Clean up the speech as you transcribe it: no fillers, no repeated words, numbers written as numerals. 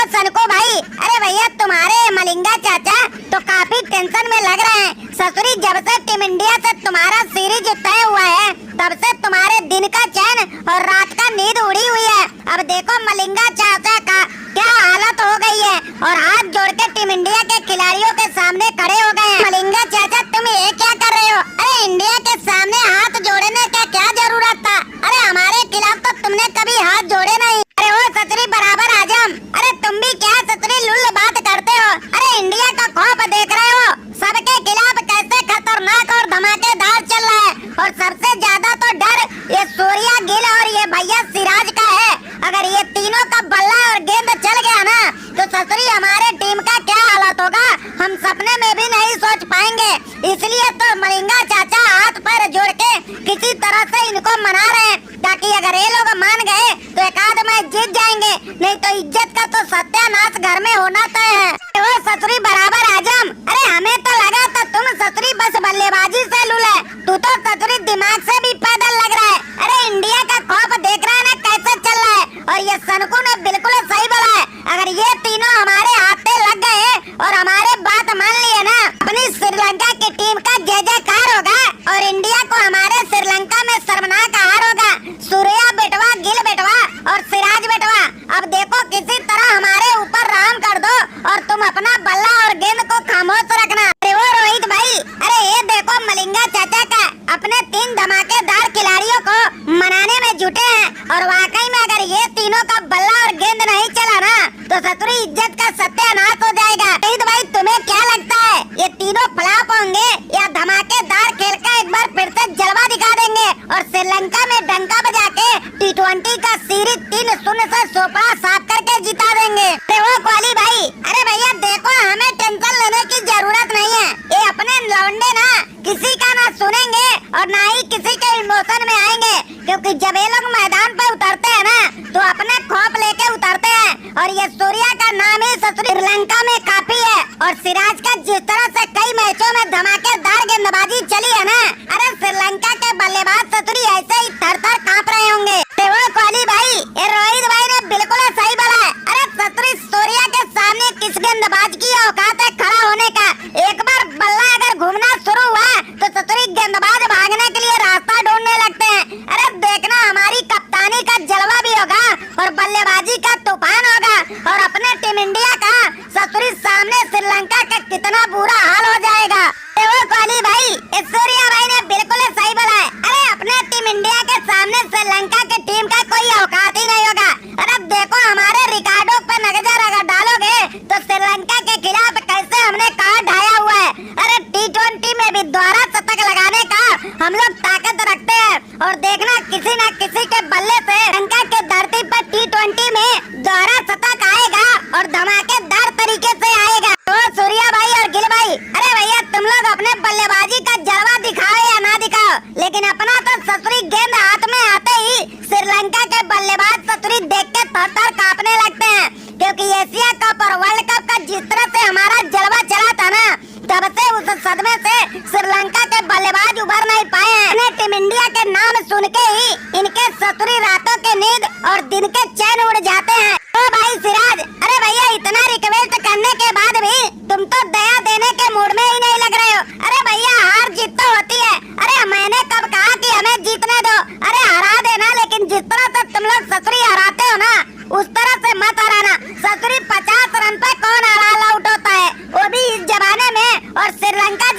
सनको भाई, अरे भैया तुम्हारे मलिंगा चाचा तो काफी टेंशन में लग रहे हैं। ससुरी जब से टीम इंडिया से तुम्हारा सीरीज तय हुआ है तब से तुम्हारे दिन का चैन और रात का नींद उड़ी हुई है। अब देखो मलिंगा चाचा का क्या हालत हो गई है और हाथ जोड़ के टीम इंडिया के खिलाड़ियों के सामने खड़े हो गए हैं। मलिंगा चाचा तुम ये क्या कर रहे हो? अरे इंडिया के सामने हाथ जोड़ने का क्या जरूरत था? अरे हमारे खिलाफ तो तुमने कभी हाथ जोड़े नहीं। अरे वो सतरी बराबर आजम, अरे तुम भी क्या सतरी लुल्ल बात करते हो? अरे इंडिया का खौफ देख रहे हो? सबके खिलाफ कैसे खतरनाक और धमाकेदार चल रहा है और सबसे ज्यादा तो डर ये सूर्या गिल और ये भैया सिराज का है। अगर ये तीनों का बल्ला और गेंद चल गया ना तो ससुरी हमारे टीम का क्या हालत होगा हम सपने में भी नहीं सोच पाएंगे। इसलिए तो मलिंगा चाचा हाथ पैर जोड़ के किसी तरह से इनको मना रहे हैं ताकि अगर ये लोग मान गए तो एक आध मैच जीत जाएंगे, नहीं तो इज्जत का तो सत्यानाश घर में होना तय है। वो ससुरी बराबर आजम, अरे हमें तो लगा था तुम ससुरी बस बल्लेबाजी से लूल है, तू तो ससुरी दिमाग से भी पैदल लग रहा है। अरे इंडिया का खौफ देख रहा है ना कैसे चल रहा है और ये सनकू ने बिल्कुल सही बोला है। अगर ये तीनों हमारे हाथे लग गए और हमारे बात मान लिए ना अपनी श्रीलंका की टीम का जय जयकार होगा और इंडिया को हमारे श्रीलंका में शर्मनाक हार होगा। सूर्या बेटवा, गिल बेटवा और सिराज बेटवा, अब देखो किसी तरह हमारे ऊपर राम कर दो और तुम अपना बल्ला और गेंद को खामोश रखना। अरे वो रोहित भाई, अरे ये देखो मलिंगा चाचा का अपने 3 धमाकेदार खिलाड़ियों को मनाने में जुटे हैं और वाकई में अगर ये तीनों का बल्ला और गेंद नहीं चला ना तो ससुरी इज्जत का सत्यानाश हो जाएगा। रोहित भाई तुम्हें क्या लगता है ये तीनों फ्लॉप होंगे या धमाकेदार खेल का एक बार फिर से जलवा दिखा देंगे और श्रीलंका में डंका बजा के T20 का सीरीज 3-0 से सोपड़ा साफ करके जिता देंगे? अरे वो कोहली भाई, अरे भैया देखो हमें टेंशन लेने की जरूरत नहीं है। ये अपने लौंडे ना किसी का ना सुनेंगे और ना ही किसी के इमोशन में आएंगे, क्योंकि जब ये लोग मैदान पे उतरते हैं ना तो अपने खौफ लेके उतरते हैं और ये सूर्या का नाम ही श्रीलंका में काफी है और सिराज का जिस तरह से कई मैचों में धमाकेदार गेंदबाजी चली है ना, अरे श्रीलंका के बल्लेबाज ससुरी ऐसे ही थर-थर कांप रहे होंगे। वो कोहली भाई, ये रोहित भाई ने बिल्कुल सही बोला है। अरे ससुरी सूर्या के सामने किस गेंदबाज की औकात है खड़ा होने का? एक बार बल्ला अगर घूमना शुरू हुआ तो ससुरी गेंदबाज भागने के लिए रास्ता ढूंढने लगते हैं। अरे देखना हमारी कप्तानी का जलवा भी होगा और बल्लेबाजी का तूफान होगा और अपने टीम इंडिया का ससुरी सामने श्रीलंका का कितना बुरा हाल हो जाएगा। वो कोहली भाई, इस सूर्या भाई ने बिल्कुल सही बोला है। अरे अपने टीम इंडिया के सामने श्रीलंका की टीम का कोई औकात ही नहीं होगा। अरे देखो हमारे रिकॉर्डों पे नजर अगर डालोगे तो श्रीलंका के खिलाफ कैसे हमने कहा ढाया हुआ है। अरे T20 में भी दोहरा शतक लगाने का हम लोग ताकत रखते हैं और देखना किसी न किसी के बल्ले से श्रीलंका के धरती पर T20 में दोहरा शतक आएगा और धमाकेदार तरीके से आएगा। तो सूर्या भाई और गिल भाई, अरे भैया तुम लोग अपने बल्लेबाजी का जलवा दिखाओ या ना दिखाओ, लेकिन अपना तो ससुरी गेंद हाथ में आते ही श्रीलंका के बल्लेबाज ससुरी देख के थर-थर कांपने लगते हैं, क्योंकि एशिया कप और वर्ल्ड कप का जिस तरह से हमारा जलवा चला था ना तब से उस सदमे से श्रीलंका के बल्लेबाज उभर नहीं पाए हैं। टीम इंडिया के नाम सुन के ही इनके ससुरी रातों के नींद और दिन के चैन उड़ जाते हैं। ओ भाई सिराज, अरे भैया इतना रिक्वेस्ट करने के बाद भी तुम तो दया देने के मूड में ही नहीं लग रहे हो। अरे भैया हार जीत तो होती है, अरे मैंने कब कहा कि हमें जीतने दो? अरे हरा देना, लेकिन जिस तरह से तुम लोग ससुरी हराते हो ना उस तरह से मत हराना। ससुरी 50 रन पे कौन हरा आउट होता है, वो भी इस जमाने में, और श्रीलंका